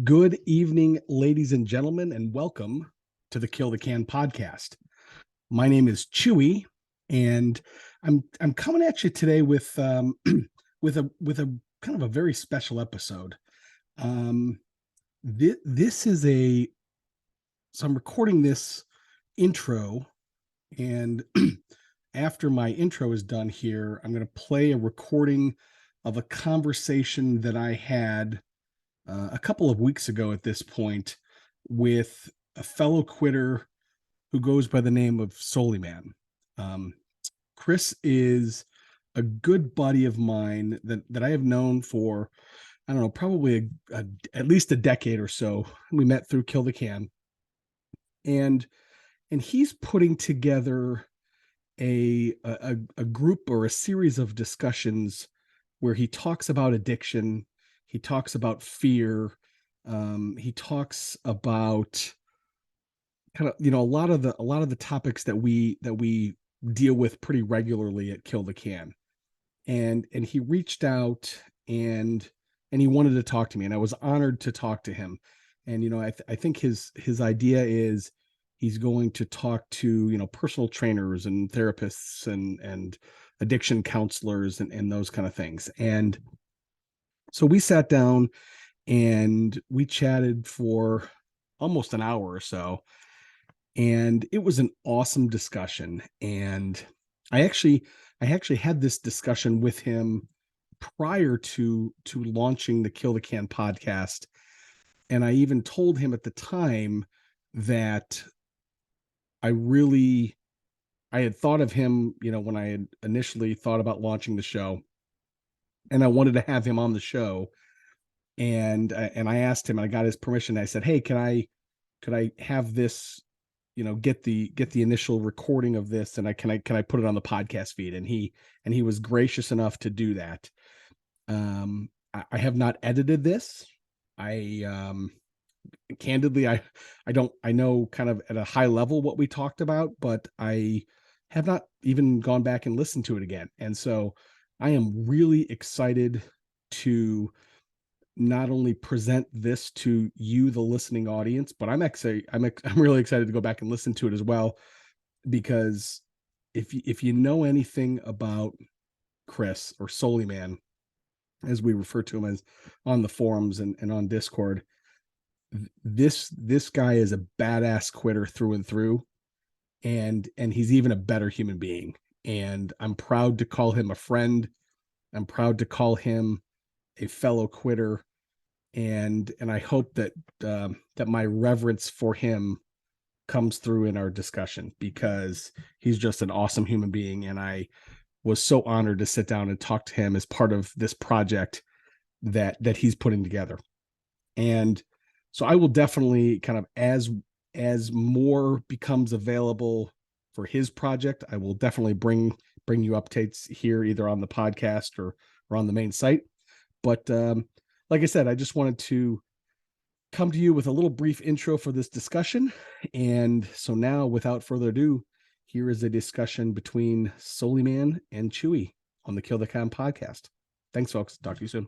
Good evening, ladies and gentlemen, and welcome to the Kill the Can podcast. My name is Chewie, and I'm coming at you today with with a kind of a very special episode. Um, this is a so I'm recording this intro, and after my intro is done here, I'm going to play a recording of a conversation that I had a couple of weeks ago at this point with a fellow quitter who goes by the name of Souliman. Um, Chris is a good buddy of mine that I have known for, I don't know, probably at least a decade or so. We met through Kill the Can, and he's putting together a group or a series of discussions where he talks about addiction, he talks about fear, he talks about kind of a lot of the topics that we deal with pretty regularly at Kill the Can. And he reached out and he wanted to talk to me, and I was honored to talk to him. And I think his idea is he's going to talk to personal trainers and therapists and addiction counselors and those kind of things. And so we sat down and we chatted for almost an hour or so, and it was an awesome discussion. And i actually I actually had this discussion with him prior to launching the Kill the Can podcast, and I even told him at the time that I had thought of him, when I had initially thought about launching the show, and I wanted to have him on the show. And I asked him, and I got his permission. I said, "Hey, could I have this, get the initial recording of this, and can I put it on the podcast feed?" And he was gracious enough to do that. I have not edited this. I Candidly, I know kind of at a high level what we talked about, but I have not even gone back and listened to it again. And so I am really excited to not only present this to you, the listening audience, but I'm really excited to go back and listen to it as well, because if you know anything about Chris, or Souliman, as we refer to him as on the forums and on Discord, this guy is a badass quitter through and through, and he's even a better human being. And I'm proud to call him a friend. I'm proud to call him a fellow quitter, and I hope that my reverence for him comes through in our discussion, because he's just an awesome human being, and I was so honored to sit down and talk to him as part of this project that he's putting together. And so I will definitely, kind of, as more becomes available for his project, I will definitely bring you updates here, either on the podcast or on the main site. But like I said, I just wanted to come to you with a little brief intro for this discussion. And so now, without further ado, here is a discussion between Souliman and Chewie on the Kill the Can podcast. Thanks, folks. Talk to you soon.